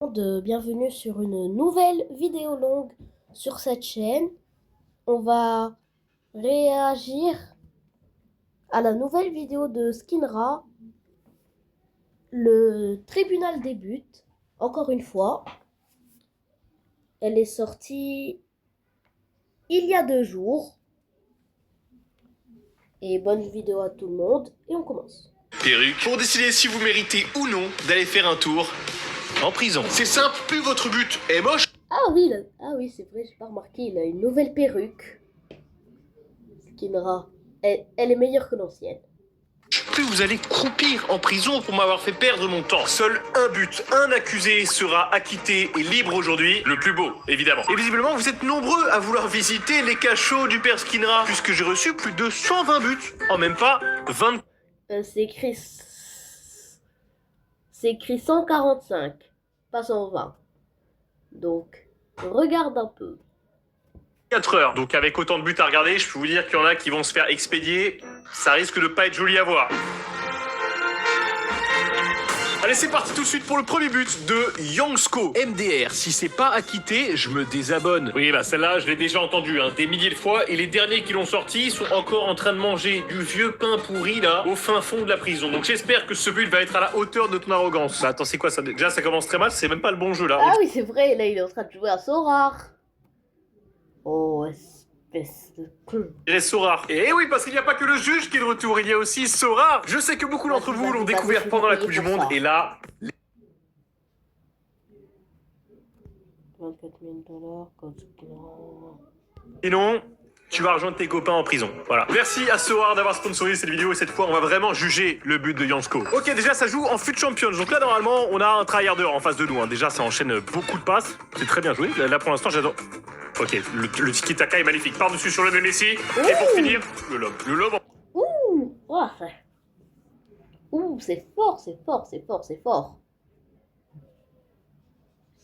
Bienvenue sur une nouvelle vidéo longue sur cette chaîne. On va réagir à la nouvelle vidéo de Skinra. Le tribunal débute, encore une fois. Elle est sortie il y a 2 jours. Et bonne vidéo à tout le monde. Et on commence. Perruque pour décider si vous méritez ou non d'aller faire un tour en prison. C'est simple, plus votre but est moche. Ah oui, c'est vrai, j'ai pas remarqué. Il a une nouvelle perruque. Skinra. Elle est meilleure que l'ancienne. Plus vous allez croupir en prison pour m'avoir fait perdre mon temps. Seul un but, un accusé sera acquitté et libre aujourd'hui. Le plus beau, évidemment. Et visiblement, vous êtes nombreux à vouloir visiter les cachots du père Skinra, puisque j'ai reçu plus de 120 buts en même pas 20. C'est écrit 145, pas 120. Donc, regarde un peu. 4 heures. Donc avec autant de buts à regarder, je peux vous dire qu'il y en a qui vont se faire expédier. Ça risque de pas être joli à voir. Allez, c'est parti tout de suite pour le premier but de Yangsko. MDR, si c'est pas acquitté, je me désabonne. Oui, bah celle-là, je l'ai déjà entendue des milliers de fois. Et les derniers qui l'ont sorti sont encore en train de manger du vieux pain pourri, là, au fin fond de la prison. Donc j'espère que ce but va être à la hauteur de ton arrogance. Bah attends, c'est quoi ça? Déjà, ça commence très mal, c'est même pas le bon jeu, là. Ah oui, c'est vrai, là, il est en train de jouer à Sorar. Oh, espèce de con. Il est Sorar. Et oui, parce qu'il n'y a pas que le juge qui est de retour, il y a aussi Sorar. Je sais que beaucoup d'entre vous l'ont découvert pendant la Coupe du Monde, et là... 24 000 $, Sinon, tu vas rejoindre tes copains en prison. Voilà. Merci à Soar d'avoir sponsorisé cette vidéo et cette fois, on va vraiment juger le but de Yangsko. Ok, déjà, ça joue en FUT Champions. Donc là, normalement, on a un tryharder en face de nous. Déjà, ça enchaîne beaucoup de passes. C'est très bien joué. Là, pour l'instant, j'adore. Ok, le tiki-taka est magnifique. Par-dessus sur le même Messi. Et pour finir, le lob. Le lob. Ouh, oh, c'est fort, c'est fort, c'est fort, c'est fort.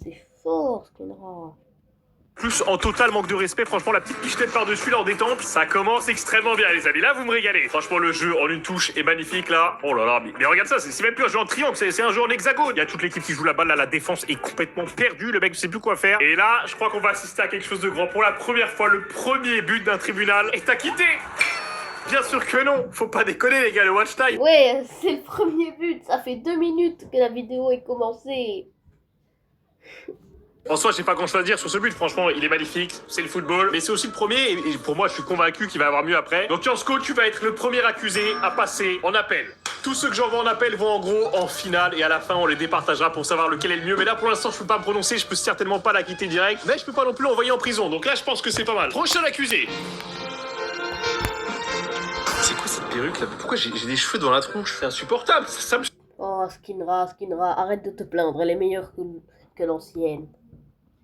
C'est fort, Skinra. Plus en total manque de respect, franchement, la petite pichenette par-dessus là en détente, ça commence extrêmement bien, les amis. Là, vous me régalez. Franchement, le jeu en une touche est magnifique là. Oh là là, mais regarde ça, c'est même plus un jeu en triangle, c'est un jeu en hexagone. Il y a toute l'équipe qui joue la balle là, la défense est complètement perdue. Le mec ne sait plus quoi faire. Et là, je crois qu'on va assister à quelque chose de grand. Pour la première fois, le premier but d'un tribunal est acquitté. Bien sûr que non, faut pas déconner les gars, le watch time. Ouais, c'est le premier but. Ça fait 2 minutes que la vidéo est commencée. En soi, j'ai pas grand chose à dire sur ce but, franchement, il est magnifique, c'est le football, mais c'est aussi le premier, et pour moi, je suis convaincu qu'il va y avoir mieux après. Donc Yangsko, tu vas être le premier accusé à passer en appel. Tous ceux que j'envoie en appel vont en gros en finale, et à la fin, on les départagera pour savoir lequel est le mieux. Mais là, pour l'instant, je peux pas me prononcer, je peux certainement pas l'acquitter direct, mais je peux pas non plus l'envoyer en prison. Donc là, je pense que c'est pas mal. Prochain accusé. C'est quoi cette perruque là? Pourquoi j'ai des cheveux dans la tronche? C'est insupportable, ça me... Oh, Skinra, arrête de te plaindre. Elle est meilleure que l'ancienne.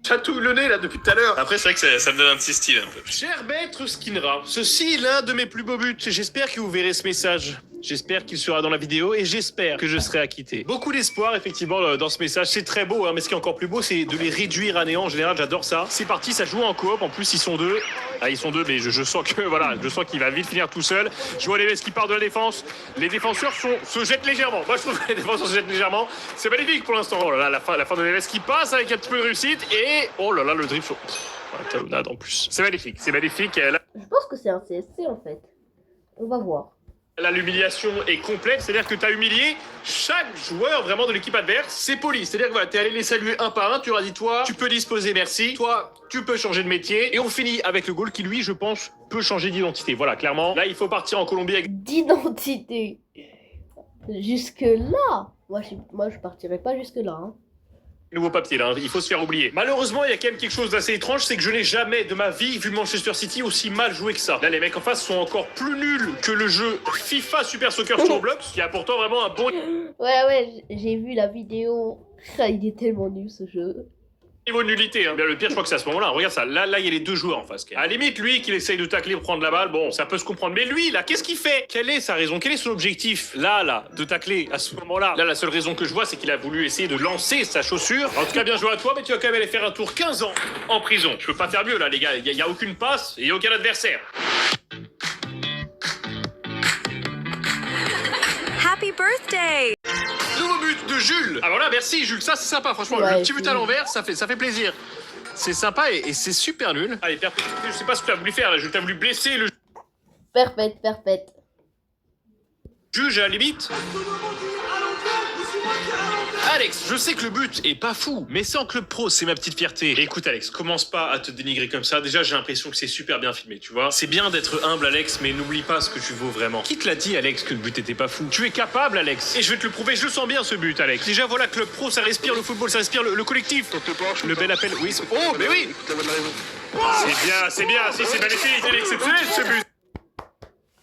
Chatouille le nez là depuis tout à l'heure. Après c'est vrai que ça me donne un petit style un peu. Cher maître Skinra, ceci est l'un de mes plus beaux buts. J'espère que vous verrez ce message. J'espère qu'il sera dans la vidéo et j'espère que je serai acquitté. Beaucoup d'espoir effectivement dans ce message. C'est très beau, mais ce qui est encore plus beau, c'est de les réduire à néant. En général, j'adore ça. C'est parti, ça joue en coop. En plus, ils sont deux. Ah, ils sont deux, mais je sens que voilà, je sens qu'il va vite finir tout seul. Je vois les mecs qui partent de la défense. Les défenseurs se jettent légèrement. Moi, je trouve que les défenseurs se jettent légèrement. C'est magnifique pour l'instant. Oh là là, la fin de Neves qui passe avec un petit peu de réussite et oh là là, le dribble. La talonnade en plus. C'est magnifique, c'est magnifique. Je pense que c'est un CSC en fait. On va voir. Là, l'humiliation est complète, c'est-à-dire que tu as humilié chaque joueur vraiment de l'équipe adverse. C'est poli, c'est-à-dire que voilà, t'es allé les saluer un par un, tu leur as dit toi, tu peux disposer, merci. Toi, tu peux changer de métier. Et on finit avec le goal qui, lui, je pense, peut changer d'identité. Voilà, clairement. Là, il faut partir en Colombie avec... D'identité. Jusque-là. Moi, je partirai pas jusque-là. Hein. Nouveau papier, là, il faut se faire oublier. Malheureusement, il y a quand même quelque chose d'assez étrange, c'est que je n'ai jamais de ma vie vu Manchester City aussi mal joué que ça. Là, les mecs en face sont encore plus nuls que le jeu FIFA Super Soccer sur Roblox, qui a pourtant vraiment un bon Ouais, j'ai vu la vidéo. Ah, il est tellement nul ce jeu. niveau de nullité. Mais le pire, je crois que c'est à ce moment-là. Regarde ça, là, il y a les deux joueurs en face. À la limite, lui, qu'il essaye de tacler pour prendre la balle, bon, ça peut se comprendre. Mais lui, là, qu'est-ce qu'il fait? Quelle est sa raison? Quel est son objectif? Là, de tacler à ce moment-là. Là, la seule raison que je vois, c'est qu'il a voulu essayer de lancer sa chaussure. En tout cas, bien joué à toi, mais tu vas quand même aller faire un tour 15 ans en prison. Je peux pas faire mieux, là, les gars. Il y a aucune passe et aucun adversaire. Happy birthday! Nouveau but, de Jules. Ah voilà, merci Jules, ça c'est sympa, franchement. Ouais, le petit but à l'envers, ça fait plaisir. C'est sympa et c'est super nul. Allez, perpétuité, je sais pas ce que t'as voulu faire là, je t'ai voulu blesser le Perpète. juge à la limite. Alex, je sais que le but est pas fou, mais c'est en club pro, c'est ma petite fierté. Et écoute Alex, commence pas à te dénigrer comme ça. Déjà, j'ai l'impression que c'est super bien filmé, tu vois. C'est bien d'être humble Alex, mais n'oublie pas ce que tu vaux vraiment. Qui te l'a dit Alex que le but était pas fou? Tu es capable Alex. Et je vais te le prouver, je le sens bien ce but Alex. Déjà voilà, club pro, ça respire le football, ça respire le collectif. Le bel appel, oui. Oh, mais oui. C'est bien, si c'est magnifique, il est exceptionnel ce but.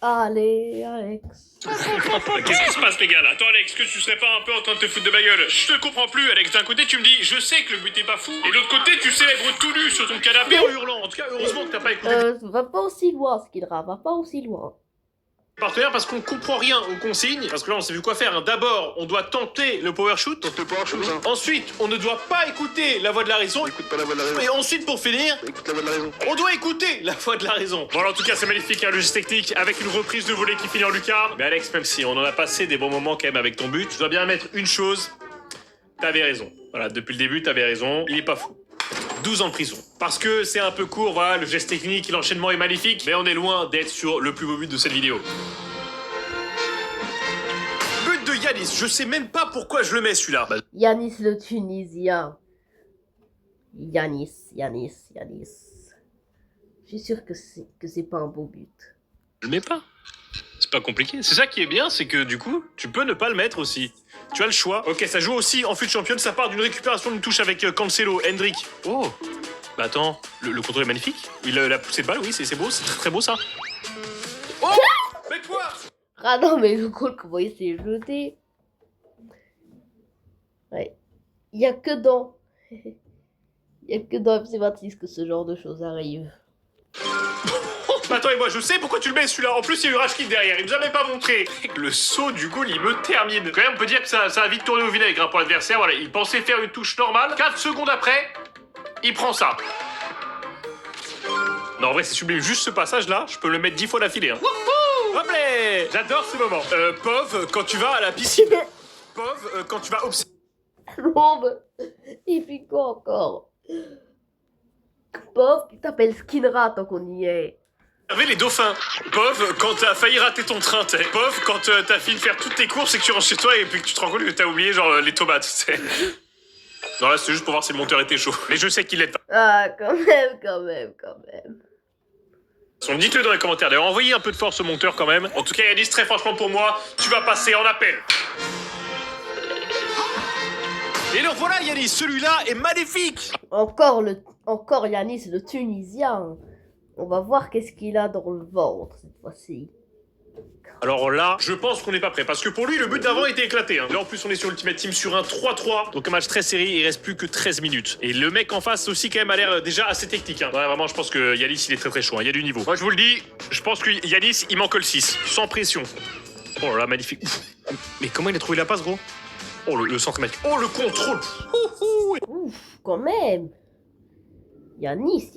Allez, Alex. Qu'est-ce qui se passe les gars là? Attends Alex, que tu serais pas un peu en train de te foutre de ma gueule? Je te comprends plus Alex, d'un côté tu me dis je sais que le but est pas fou, et de l'autre côté tu célèbres tout nu sur ton canapé en hurlant. En tout cas heureusement que t'as pas écouté Va pas aussi loin, Skidra, va pas aussi loin. partenaire parce qu'on comprend rien aux consignes, parce que là on sait plus quoi faire. D'abord on doit tenter le power shoot, ensuite on ne doit pas écouter la voix de la raison, Écoute pas la voix de la raison. et ensuite pour finir Écoute la voix de la raison. on doit écouter la voix de la raison. Bon alors, en tout cas c'est magnifique hein, le geste technique avec une reprise de volée qui finit en lucarne. Mais Alex, même si on en a passé des bons moments quand même avec ton but, je dois bien admettre une chose, t'avais raison. Voilà, depuis le début t'avais raison, il est pas fou. 12 ans de prison. Parce que c'est un peu court, voilà, le geste technique, l'enchaînement est magnifique, mais on est loin d'être sur le plus beau but de cette vidéo. But de Yanis, je sais même pas pourquoi je le mets celui-là. Yanis le Tunisien. Yanis. Je suis sûr que c'est pas un beau but. Je le mets pas. C'est pas compliqué. C'est ça qui est bien, c'est que du coup, tu peux ne pas le mettre aussi. Tu as le choix. Ok, ça joue aussi en fut championne, ça part d'une récupération d'une touche avec Cancelo, Hendrick. Oh. Bah attends, le contrôle est magnifique. Il a poussé de balle, oui, c'est beau, c'est très beau ça. Oh. Mais quoi? Ah non, mais le goal, comment il s'est jeté. Ouais. Il y a que dans FC26 que ce genre de choses arrivent. Attends, et moi je sais pourquoi tu le mets celui-là. En plus, il y a eu Rashkid derrière, il nous a même pas montré. Le saut du goal, il me termine. Quand même, on peut dire que ça a vite tourné au vinaigre pour l'adversaire. Voilà, il pensait faire une touche normale. 4 secondes après, il prend ça. Non, en vrai, c'est sublime. Juste ce passage-là, je peux le mettre 10 fois d'affilée. Hein. Wouhou! Hop là! J'adore ce moment. Pov, quand tu vas à la piscine. Pov, quand tu vas observer. L'ombre. Et puis quoi encore? Pauvre, tu t'appelles Skinra tant qu'on y est. Les dauphins. Pov, quand t'as failli rater ton train, t'sais. Pov, quand t'as fini de faire toutes tes courses et que tu rentres chez toi et puis que tu te rends compte que t'as oublié genre les tomates, t'sais. Non là c'est juste pour voir si le monteur était chaud. Mais je sais qu'il l'est pas. Ah, quand même. Dites-le dans les commentaires. D'ailleurs, envoyez un peu de force au monteur quand même. En tout cas, Yanis, très franchement pour moi, tu vas passer en appel. Et alors voilà Yanis, celui-là est magnifique. Encore Yanis le Tunisien. On va voir qu'est-ce qu'il a dans le ventre cette fois-ci. Alors là, je pense qu'on n'est pas prêt. Parce que pour lui, le but d'avant était éclaté. Hein. Là, en plus, on est sur Ultimate Team sur un 3-3. Donc un match très serré, il reste plus que 13 minutes. Et le mec en face aussi, quand même, a l'air déjà assez technique. Hein. Ouais, vraiment, je pense que Yanis, il est très chaud. Hein. Il y a du niveau. Moi, je vous le dis, je pense que Yanis, il manque le 6. Sans pression. Oh là là, magnifique. Mais comment il a trouvé la passe, gros? Oh, le centre magnifique. Oh, le contrôle. Ouf, quand même. Yanis.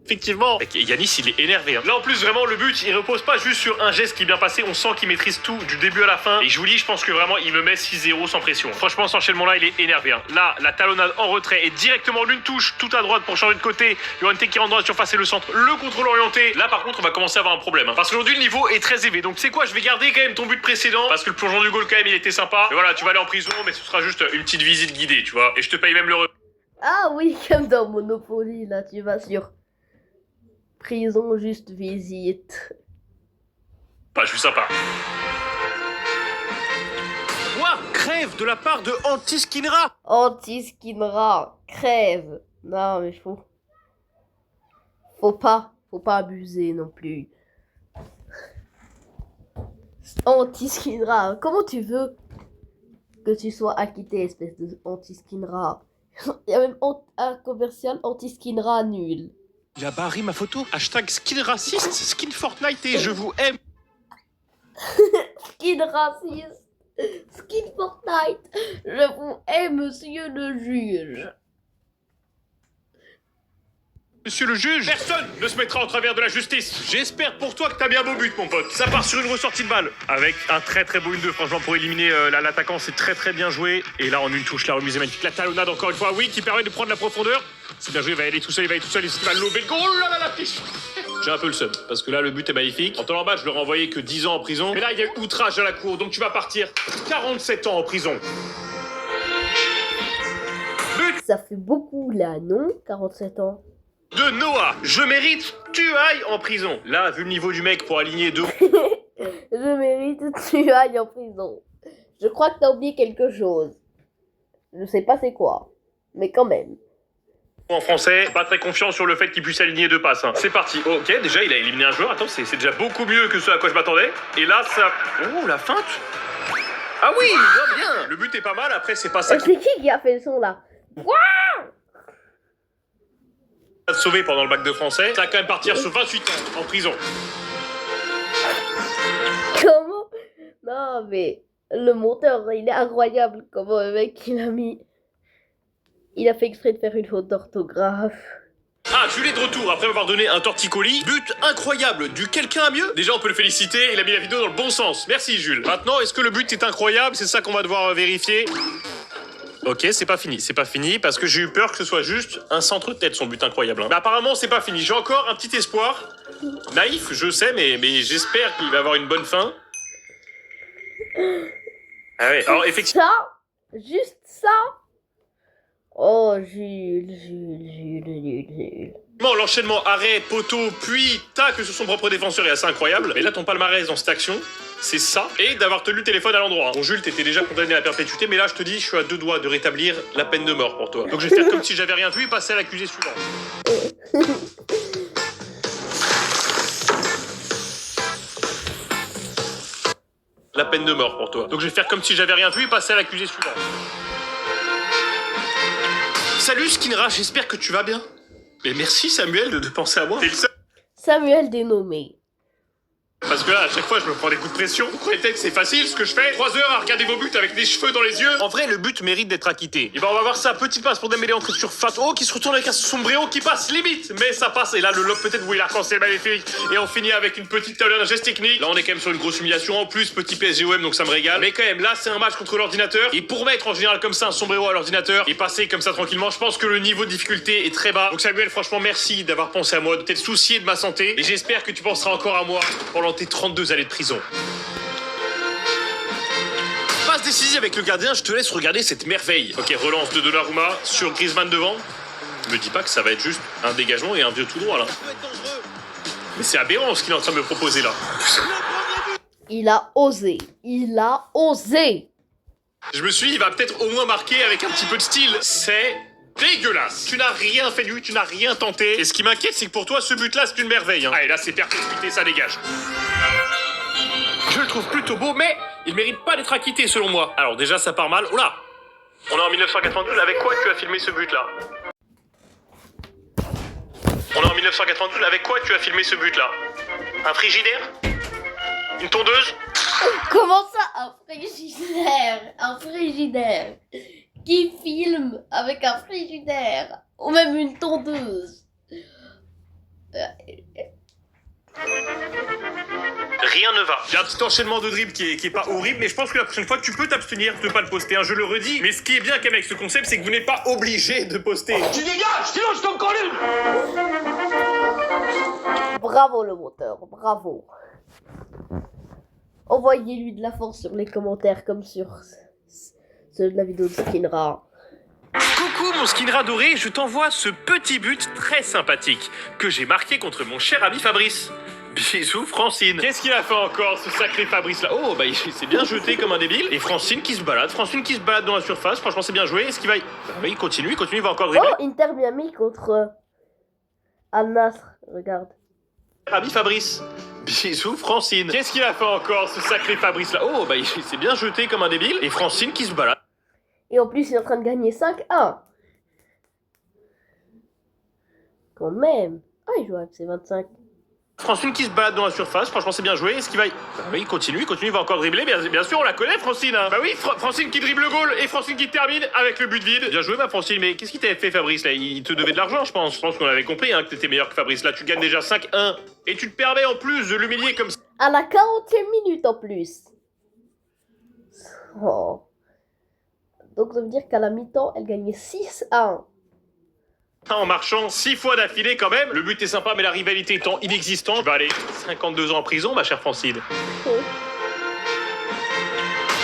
Effectivement, Yanis il est énervé. Hein. Là en plus vraiment le but il repose pas juste sur un geste qui est bien passé, on sent qu'il maîtrise tout du début à la fin. Et je vous dis, je pense que vraiment il me met 6-0 sans pression. Franchement cet enchaînement là il est énervé. Hein. Là la talonnade en retrait et directement d'une touche tout à droite pour changer de côté. Yoanté qui rentre dans la surface et le centre, le contrôle orienté. Là par contre on va commencer à avoir un problème. Hein. Parce qu'aujourd'hui le niveau est très élevé. Donc tu sais quoi, je vais garder quand même ton but précédent. Parce que le plongeon du goal quand même il était sympa. Mais voilà, tu vas aller en prison mais ce sera juste une petite visite guidée tu vois. Et je te paye même le... Ah oui, comme dans Monopoly, là tu vas sur... prison juste visite. Bah, je suis sympa. Quoi? Crève de la part de Anti-Skinra. Anti-Skinra, crève. Non mais faut pas abuser non plus. Anti-Skinra, comment tu veux que tu sois acquitté, espèce de Anti-Skinra? Il y a même un commercial Anti-Skinra nul. Il a barré ma photo. Hashtag skin raciste, skin Fortnite et je vous aime. Skin raciste, skin Fortnite, je vous aime, monsieur le juge. Monsieur le juge, personne ne se mettra en travers de la justice. J'espère pour toi que t'as bien beau but, mon pote. Ça part sur une ressortie de balle. Avec un très très beau 1-2, franchement, pour éliminer l'attaquant, c'est très très bien joué. Et là, en une touche, la remise est magnifique. La talonnade, encore une fois, oui, qui permet de prendre la profondeur. C'est bien joué, il va y aller tout seul, il va lober le goal. Oh là là, la fiche. J'ai un peu le seum, parce que là, le but est magnifique. En temps normal, je leur ai envoyé que 10 ans en prison. Mais là, il y a eu outrage à la cour, donc tu vas partir 47 ans en prison. But Ça fait beaucoup là, non? 47 ans. de Noah. Je mérite, tu ailles en prison. Là, vu le niveau du mec pour aligner deux... Je mérite que tu ailles en prison. Je crois que t'as oublié quelque chose. Je sais pas c'est quoi, mais quand même. En français, pas très confiant sur le fait qu'il puisse aligner deux passes. Hein. C'est parti. Ok, déjà, il a éliminé un joueur. Attends, c'est déjà beaucoup mieux que ce à quoi je m'attendais. Et là, ça... Oh, la feinte. Ah oui, bien. Le but est pas mal, après, c'est pas ça C'est qui a fait le son là? va te sauver pendant le bac de français. Ça va quand même partir sur 28 ans en prison. Comment? Non mais le monteur il est incroyable. Comment le mec il a mis... Il a fait exprès de faire une faute d'orthographe. Ah, Jules est de retour après m'avoir donné un torticolis. But incroyable, du quelqu'un à mieux. Déjà, on peut le féliciter, il a mis la vidéo dans le bon sens. Merci Jules. Maintenant, est-ce que le but est incroyable? C'est ça qu'on va devoir vérifier. Ok, c'est pas fini parce que j'ai eu peur que ce soit juste un centre de tête son but incroyable. Hein. Mais apparemment, c'est pas fini. J'ai encore un petit espoir. Naïf, je sais, mais j'espère qu'il va avoir une bonne fin. Ah ouais, alors effectivement... Ça? Juste ça? Oh Jules. L'enchaînement arrêt, poteau, puis tac sur son propre défenseur est assez incroyable. Mais là, ton palmarès dans cette action, c'est ça. Et d'avoir tenu le téléphone à l'endroit. Bon, Jules, t'étais déjà condamné à la perpétuité, mais là, je te dis, je suis à 2 doigts de rétablir la peine de mort pour toi. Donc je vais faire comme si j'avais rien vu et passer à l'accusé suivant. La peine de mort pour toi. Donc je vais faire comme si j'avais rien vu et passer à l'accusé suivant. Salut Skinra, j'espère que tu vas bien. Mais merci Samuel de penser à moi. T'es le seul. Samuel dénommé. Parce que là, à chaque fois, je me prends des coups de pression. Vous croyez peut-être que c'est facile ce que je fais? 3 heures à regarder vos buts avec des cheveux dans les yeux. En vrai, le but mérite d'être acquitté. Et ben, on va voir ça. Petite passe pour Dembélé, entrée sur face. Oh, qui se retourne avec un sombreau qui passe limite. Mais ça passe. Et là, le lob peut-être où il a c'est magnifique. Et on finit avec une petite talonnade, un geste technique. Là, on est quand même sur une grosse humiliation. En plus, petit PSGOM, donc ça me régale. Mais quand même, là, c'est un match contre l'ordinateur. Et pour mettre en général comme ça un sombrero à l'ordinateur et passer comme ça tranquillement, je pense que le niveau de difficulté est très bas. Donc Samuel, franchement, merci d'avoir pensé à moi, de t'être soucié de ma santé. Et j'espère que tu penseras encore à moi pendant tes 32 années de prison. Passe décisive avec le gardien, je te laisse regarder cette merveille. Ok, relance de Donnarumma sur Griezmann devant. Me dis pas que ça va être juste un dégagement et un vieux tout droit là. Mais c'est aberrant ce qu'il est en train de me proposer là. Il a osé. Je me suis dit, il va peut-être au moins marquer avec un petit peu de style. C'est dégueulasse. Tu n'as rien fait du, tu n'as rien tenté. Et ce qui m'inquiète, c'est que pour toi, ce but-là, c'est une merveille. Hein. Allez, là, c'est perpétuité, ça dégage. Je le trouve plutôt beau, mais il mérite pas d'être acquitté, selon moi. Alors déjà, ça part mal. Oh là! On est en 1992, avec quoi tu as filmé ce but-là? On est en 1992, avec quoi tu as filmé ce but-là? Un frigidaire? Une tondeuse? Comment ça, un frigidaire qui filme avec un frigidaire ou même une tondeuse? Rien ne va. J'ai un petit enchaînement de dribbles qui est pas horrible, mais je pense que la prochaine fois, tu peux t'abstenir de pas le poster. Hein, je le redis. Mais ce qui est bien quand même avec ce concept, c'est que vous n'êtes pas obligé de poster. Tu dégages, sinon je t'en colle une. Bravo le moteur, bravo. Envoyez-lui de la force sur les commentaires comme sur ceux de la vidéo de Skinra. Coucou mon Skinra doré, je t'envoie ce petit but très sympathique que j'ai marqué contre mon cher ami Fabrice. Bisous Francine. Qu'est-ce qu'il a fait encore ce sacré Fabrice là? Oh bah il s'est bien jeté comme un débile. Et Francine qui se balade dans la surface, franchement c'est bien joué. Est-ce qu'il va... Bah oui, il continue, il va encore dribbler. Oh, Inter Miami contre Al Nassr, regarde. Ami Fabrice. Bisous Francine. Qu'est-ce qu'il a fait encore ce sacré Fabrice là? Oh bah il s'est bien jeté comme un débile. Et Francine qui se balade. Et en plus il est en train de gagner 5-1. Quand même. Ah il joue à FC25. Francine qui se balade dans la surface, franchement c'est bien joué. Est-ce qu'il va... Bah oui, il continue, il va encore dribbler. Bien sûr, on la connaît, Francine. Hein. Bah oui, Francine qui dribble le goal et Francine qui termine avec le but vide. Bien joué, ma Francine. Mais qu'est-ce qu'il t'avait fait, Fabrice, là? Il te devait de l'argent, je pense. Je pense qu'on avait compris hein, que t'étais meilleur que Fabrice. Là, tu gagnes déjà 5-1. Et tu te permets en plus de l'humilier comme ça. À la 40e minute en plus. Oh. Donc ça veut dire qu'à la mi-temps, elle gagnait 6-1. En marchant 6 fois d'affilée quand même. Le but est sympa, mais la rivalité étant inexistante. Tu vas aller 52 ans en prison, ma chère Francine.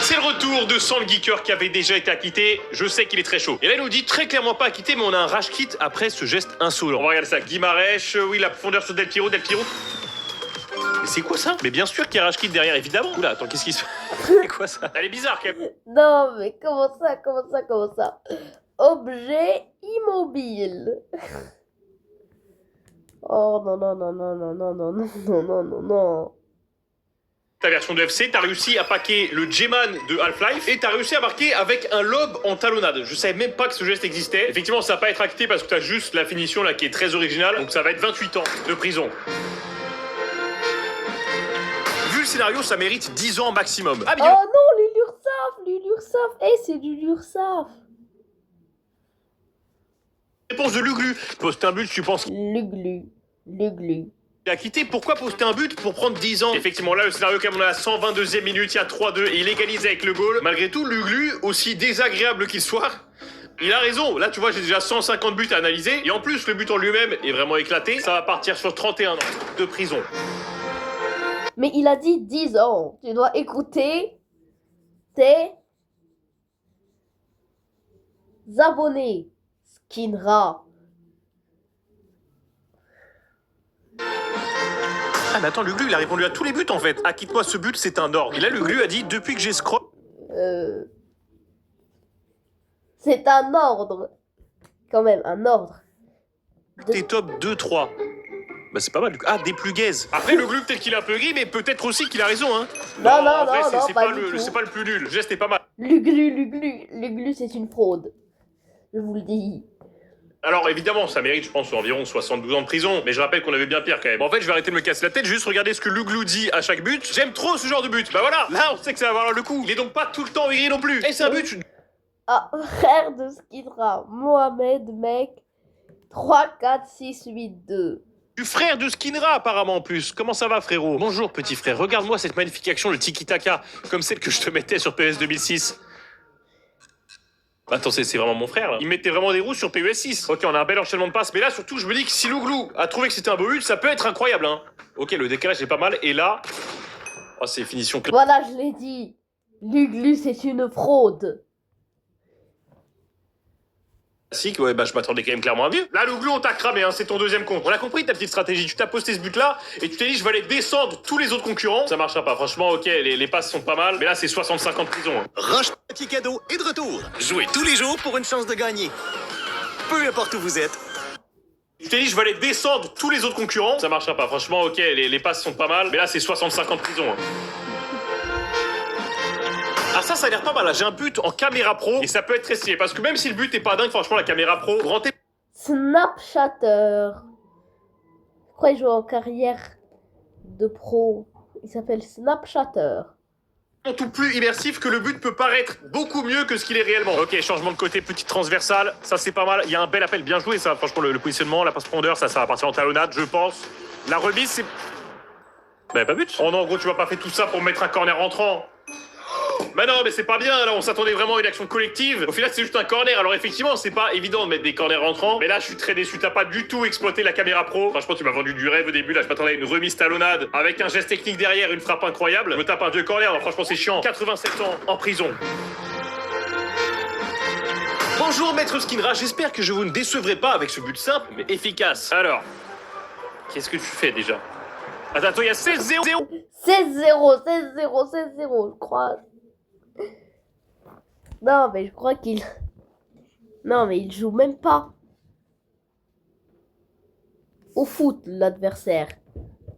C'est le retour de Sand Geeker qui avait déjà été acquitté. Je sais qu'il est très chaud. Et là, il nous dit très clairement pas acquitté, mais on a un rage kit après ce geste insolent. On va regarder ça. Guimarèche, oui, la profondeur sur Del Piero. Mais c'est quoi ça? Mais bien sûr qu'il y a rage kit derrière, évidemment. Oula, attends, qu'est-ce qui se fait? C'est quoi ça? Elle est bizarre quand même. Non, mais comment ça? Objet immobile. Oh non. Ta version de FC, t'as réussi à paquer le J-Man de Half-Life et t'as réussi à marquer avec un lob en talonnade. Je savais même pas que ce geste existait. Effectivement, ça va pas être acquitté parce que t'as juste la finition là qui est très originale. Donc ça va être 28 ans de prison. Vu le scénario, ça mérite 10 ans maximum. Ah, Oh non, l'Ursaf. Eh, c'est du l'Ursaf. Réponse de Luglu. Poster un but, tu penses Luglu. qu'il a quitté? Pourquoi poster un but pour prendre 10 ans? Effectivement, là, le scénario, comme on est à la 122e minute, il y a 3-2 et il égalise avec le goal. Malgré tout, Luglu, aussi désagréable qu'il soit, il a raison. Là, tu vois, j'ai déjà 150 buts à analyser. Et en plus, le but en lui-même est vraiment éclaté. Ça va partir sur 31 ans de prison. Mais il a dit 10 ans. Tu dois écouter tes abonnés. Skinra. Ah, mais attends, Luglu, il a répondu à tous les buts en fait. Acquitte-moi ce but, c'est un ordre. Et là, Luglu a dit depuis que j'ai scroll. C'est un ordre. Quand même, un ordre. T'es top 2-3. Bah, c'est pas mal. Ah, des plus gaises. Après, le Luglu, peut-être qu'il est un peu gris, mais peut-être aussi qu'il a raison, hein. Non, en vrai, non, c'est pas pas, du tout. c'est pas le plus nul. Le geste est pas mal. Luglu, c'est une fraude. Je vous le dis. Alors évidemment, ça mérite, je pense, environ 72 ans de prison, mais je rappelle qu'on avait bien pire quand même. Bon, en fait, je vais arrêter de me casser la tête, juste regarder ce que Luglu dit à chaque but. J'aime trop ce genre de but. Bah voilà, là, on sait que ça va valoir le coup. Il est donc pas tout le temps gris non plus. Et c'est un but. Ah, frère de Skidra. Mohamed, mec. 3, 4, 6, 8, 2. Du frère de Skinra, apparemment, en plus. Comment ça va, frérot? Bonjour, petit frère. Regarde-moi cette magnifique action de tiki-taka, comme celle que je te mettais sur PES 2006. Attends, c'est vraiment mon frère, là. Il mettait vraiment des roues sur PES 6. Ok, on a un bel enchaînement de passes, mais là, surtout, je me dis que si Luglu a trouvé que c'était un beau but, ça peut être incroyable, hein. Ok, le décalage est pas mal, et là... Oh, c'est finition claire. Voilà, je l'ai dit. Luglu, c'est une fraude. Classique, ouais, bah je m'attendais quand même clairement à mieux. Là, Luglu, on t'a cramé, hein, c'est ton deuxième compte. On a compris ta petite stratégie. Tu t'as posté ce but-là et tu t'es dit, je vais aller descendre tous les autres concurrents. Ça marchera pas, franchement, ok, les passes sont pas mal, mais là, c'est 65 ans de prison. Hein. Roche Papier Cadeau est de retour. Jouez tous les jours pour une chance de gagner. Peu importe où vous êtes. Tu t'es dit, je vais aller descendre tous les autres concurrents. Ça marchera pas, franchement, ok, les passes sont pas mal, mais là, c'est 65 ans de prison. Hein. Ah ça a l'air pas mal, là. J'ai un but en caméra pro et ça peut être très stylé parce que même si le but est pas dingue, franchement la caméra pro, rentrez Snapchatter. Je crois qu'il joue en carrière de pro. Il s'appelle Snapchatter. tout plus immersif que le but peut paraître beaucoup mieux que ce qu'il est réellement. Ok, changement de côté, petite transversale, ça c'est pas mal. Il y a un bel appel, bien joué ça, franchement le positionnement, la passe profondeur, ça va partir en talonnade, je pense. La remise c'est... Bah pas but. Oh non, en gros tu m'as pas fait tout ça pour mettre un corner rentrant. Bah non, mais c'est pas bien, là, on s'attendait vraiment à une action collective. Au final, c'est juste un corner. Alors effectivement, c'est pas évident de mettre des corners rentrants. Mais là, je suis très déçu. T'as pas du tout exploité la caméra pro. Franchement, tu m'as vendu du rêve au début. Là, je m'attendais à une remise talonnade avec un geste technique derrière, une frappe incroyable. Je me tape un vieux corner. Alors, franchement, c'est chiant. 87 ans en prison. Bonjour, maître Skinra. J'espère que je vous ne décevrai pas avec ce but simple, mais efficace. Alors, qu'est-ce que tu fais déjà? Attends, il y a 16-0. 16-0, 16-0, 16-0, je crois. Non, mais je crois qu'il... Non, mais il joue même pas au foot, l'adversaire.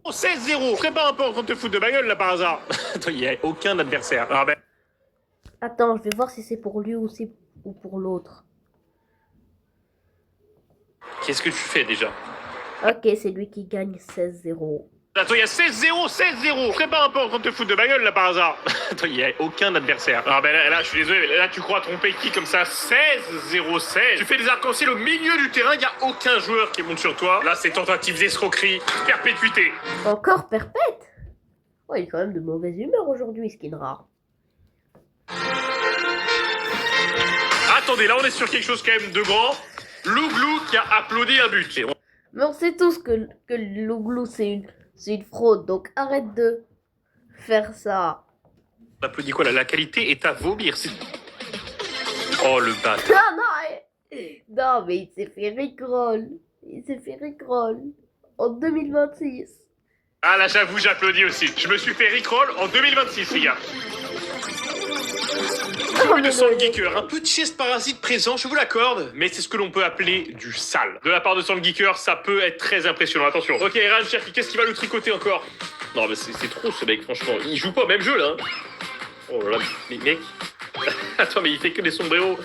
Oh, 16-0. Je serais pas un peu en train de te foutre de ma gueule, là, par hasard. Attends, il y a aucun adversaire. Ah ben... Attends, je vais voir si c'est pour lui ou pour l'autre. Qu'est-ce que tu fais déjà? Ok, c'est lui qui gagne 16-0. Attends, il y a 16-0, 16-0. Prépare un peu en train de te foutre de ma gueule là par hasard. Attends, il n'y a aucun adversaire. Ah ben là, je suis désolé, là tu crois tromper qui comme ça? 16-0-16. Tu fais des arcs-en-ciel au milieu du terrain, il n'y a aucun joueur qui monte sur toi. Là, c'est tentative d'escroquerie, perpétuité. Encore perpète. Oh, il est quand même de mauvaise humeur aujourd'hui, Skinra. Attendez, là on est sur quelque chose quand même de grand. Louglou qui a applaudi un but. Et Mais on sait tous que Louglou, c'est une fraude, donc arrête de faire ça. on applaudit quoi là? La qualité est à vomir. Oh le bâtard. Ah non, non, mais il s'est fait rickroll. Il s'est fait rickroll en 2026. Ah là j'avoue, j'applaudis aussi. Je me suis fait rickroll en 2026 les gars. Oh, De Sandgeeker, un peu de chest parasite présent, je vous l'accorde, mais c'est ce que l'on peut appeler du sale. De la part de Sandgeeker, ça peut être très impressionnant, attention. Ok, Ran Cherki, qu'est-ce qui va nous tricoter encore? Non mais c'est trop ce mec, franchement, il joue pas au même jeu là. Oh là là, mais mec... Attends, mais il fait que des sombreros.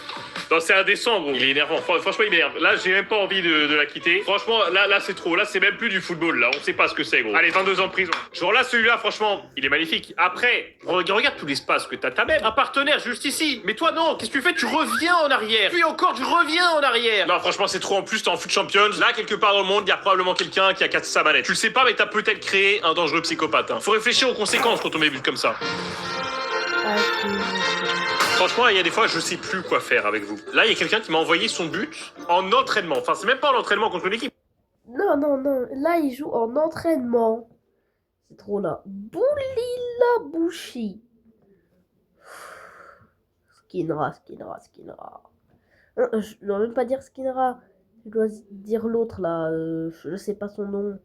Non, c'est indécent, gros. Il est énervant. Franchement, il m'énerve. Là, j'ai même pas envie de la quitter. Franchement, là, c'est trop. Là, c'est même plus du football, là. On sait pas ce que c'est, gros. Allez, 22 ans de prison. Genre là, celui-là, franchement, il est magnifique. Après, regarde tout l'espace que t'as. T'as même un partenaire juste ici. Mais toi, non. Qu'est-ce que tu fais? Tu reviens en arrière. Puis encore, tu reviens en arrière. Non, franchement, c'est trop. En plus, t'es en Foot Champions. Là, quelque part dans le monde, il y a probablement quelqu'un qui a cassé sa manette. Tu le sais pas, mais t'as peut-être créé un dangereux psychopathe. Hein. Faut réfléchir aux conséquences quand on met but comme ça. Franchement, il y a des fois, je sais plus quoi faire avec vous. Là, il y a quelqu'un qui m'a envoyé son but en entraînement. Enfin, c'est même pas en entraînement contre une équipe. Non, non, non. Là, il joue en entraînement. C'est trop là. Boulila Bouchi. Skinra. Je dois même pas dire Skinra. Je dois dire l'autre là. Je sais pas son nom.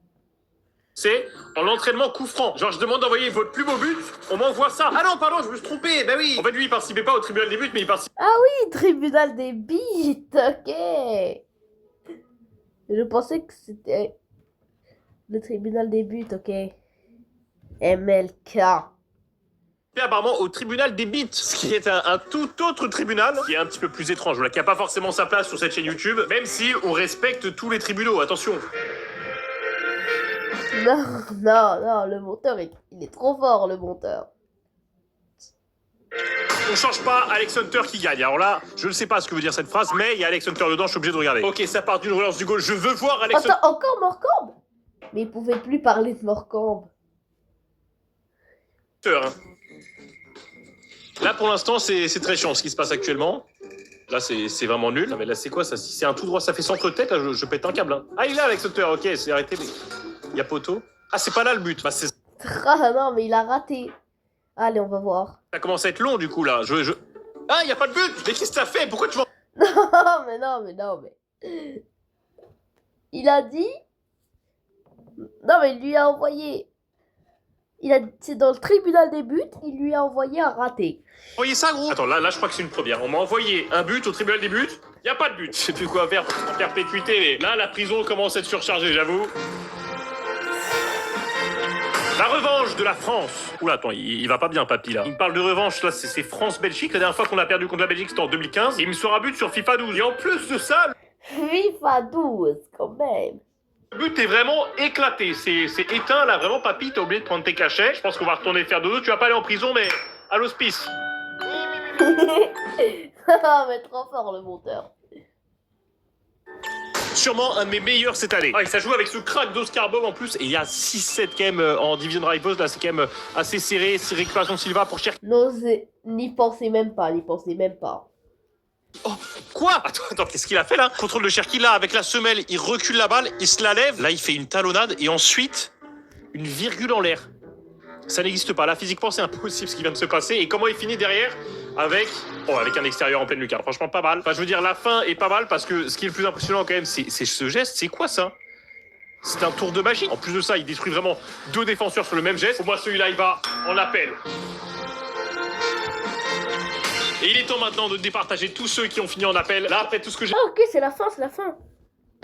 C'est en entraînement coup franc. Genre, je demande d'envoyer votre plus beau but, on m'envoie ça. Ah non, pardon, je me suis trompé. Bah oui. En fait, lui, il participait pas au tribunal des buts, mais il participe. Ah oui, tribunal des bites. Ok. Je pensais que c'était le tribunal des buts. Ok. MLK. Apparemment au tribunal des bits, ce qui est un tout autre tribunal, qui est un petit peu plus étrange, voilà, qui a pas forcément sa place sur cette chaîne YouTube, même si on respecte tous les tribunaux, attention. Non, non, non, le monteur, il est trop fort, le monteur. On change pas, Alex Hunter qui gagne. Alors là, je ne sais pas ce que veut dire cette phrase, mais il y a Alex Hunter dedans, je suis obligé de regarder. Ok, ça part d'une relance du goal, je veux voir Alex Hunter. Attends, encore Morcambe? Mais il pouvait plus parler de Morcambe. Hein. Là, pour l'instant, c'est très chiant ce qui se passe actuellement. Là, c'est vraiment nul. Non, mais là, c'est quoi ça? Si c'est un tout droit, ça fait centre-tête, là, je pète un câble. Hein. Ah, il est là, Alex Hunter, ok, c'est arrêté, mais... Il y a poteau. Ah, c'est pas là le but. Bah, Ah non, mais il a raté. Allez, on va voir. Ça commence à être long, du coup, là. Ah, il y a pas de but. Mais qu'est-ce que t'as fait? Pourquoi tu vas... Non, mais... Il a dit... Non, mais il lui a envoyé... C'est dans le tribunal des buts, il lui a envoyé un raté. Envoyez ça, gros. Attends, là, je crois que c'est une première. On m'a envoyé un but au tribunal des buts. Y a pas de but. Je sais plus quoi faire en perpétuité, mais là, la prison commence à être surchargée, j'avoue. La revanche de la France. Oula, attends, il va pas bien, papy, là. Il me parle de revanche, là, c'est France-Belgique. La dernière fois qu'on a perdu contre la Belgique, c'était en 2015. Et il me sort un but sur FIFA 12. Et en plus de ça... FIFA 12, quand même. Le but est vraiment éclaté. C'est éteint, là, vraiment, papy, t'as oublié de prendre tes cachets. Je pense qu'on va retourner faire dodo. Tu vas pas aller en prison, mais à l'hospice. Mais trop fort, le monteur. Sûrement un de mes meilleurs cette année. Ah, et ça joue avec ce crack d'Oscar Bob en plus. Et il y a 6-7 quand même en Division Rivals. Là, c'est quand même assez serré. C'est récupération de Silva pour chercher. N'osez, n'y pensez même pas, Oh, quoi? Attends, qu'est-ce qu'il a fait là? Contrôle de Cherki là, avec la semelle, il recule la balle, il se la lève. Là, il fait une talonnade et ensuite, une virgule en l'air. Ça n'existe pas. Là, physiquement, c'est impossible ce qui vient de se passer. Et comment il finit derrière? Avec un extérieur en pleine lucarne. Franchement, pas mal. Enfin, je veux dire, la fin est pas mal parce que ce qui est le plus impressionnant quand même, c'est ce geste. C'est quoi ça? C'est un tour de magie. En plus de ça, il détruit vraiment 2 défenseurs sur le même geste. Pour moi, celui-là, il va en appel. Et il est temps maintenant de départager tous ceux qui ont fini en appel. Là, après tout ce que j'ai... Ah ok, c'est la fin.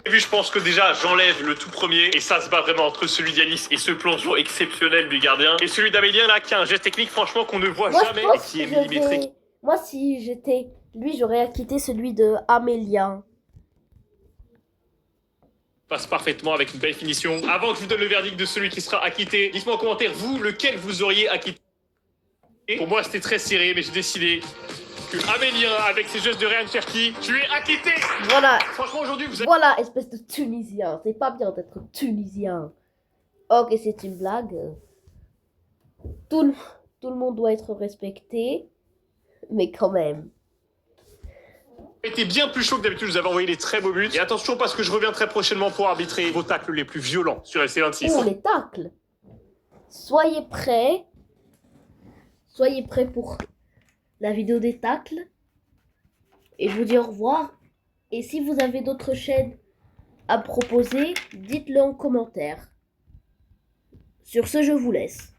vu, je pense que déjà, j'enlève le tout premier. Et ça se bat vraiment entre celui d'Yanis et ce plongeon exceptionnel du gardien. Et celui d'Amélien, là, qui a un geste technique, franchement, qu'on ne voit jamais. Et qui est millimétrique. Moi, si j'étais lui, j'aurais acquitté celui de Amélien. passe parfaitement avec une belle finition. Avant que je vous donne le verdict de celui qui sera acquitté, dites-moi en commentaire, vous, lequel vous auriez acquitté. Pour moi, c'était très serré, mais j'ai décidé que Amélien, avec ses gestes de Ryan Cherki, tu es acquitté. Voilà, Franchement, aujourd'hui, vous avez... voilà, espèce de Tunisien. C'est pas bien d'être Tunisien. Ok, c'est une blague. Tout le monde doit être respecté. Mais quand même. été bien plus chaud que d'habitude, vous avez envoyé des très beaux buts. Et attention parce que je reviens très prochainement pour arbitrer vos tacles les plus violents sur LC26. Pour les tacles. Soyez prêts. Soyez prêts pour la vidéo des tacles. Et je vous dis au revoir. Et si vous avez d'autres chaînes à proposer, dites-le en commentaire. Sur ce, je vous laisse.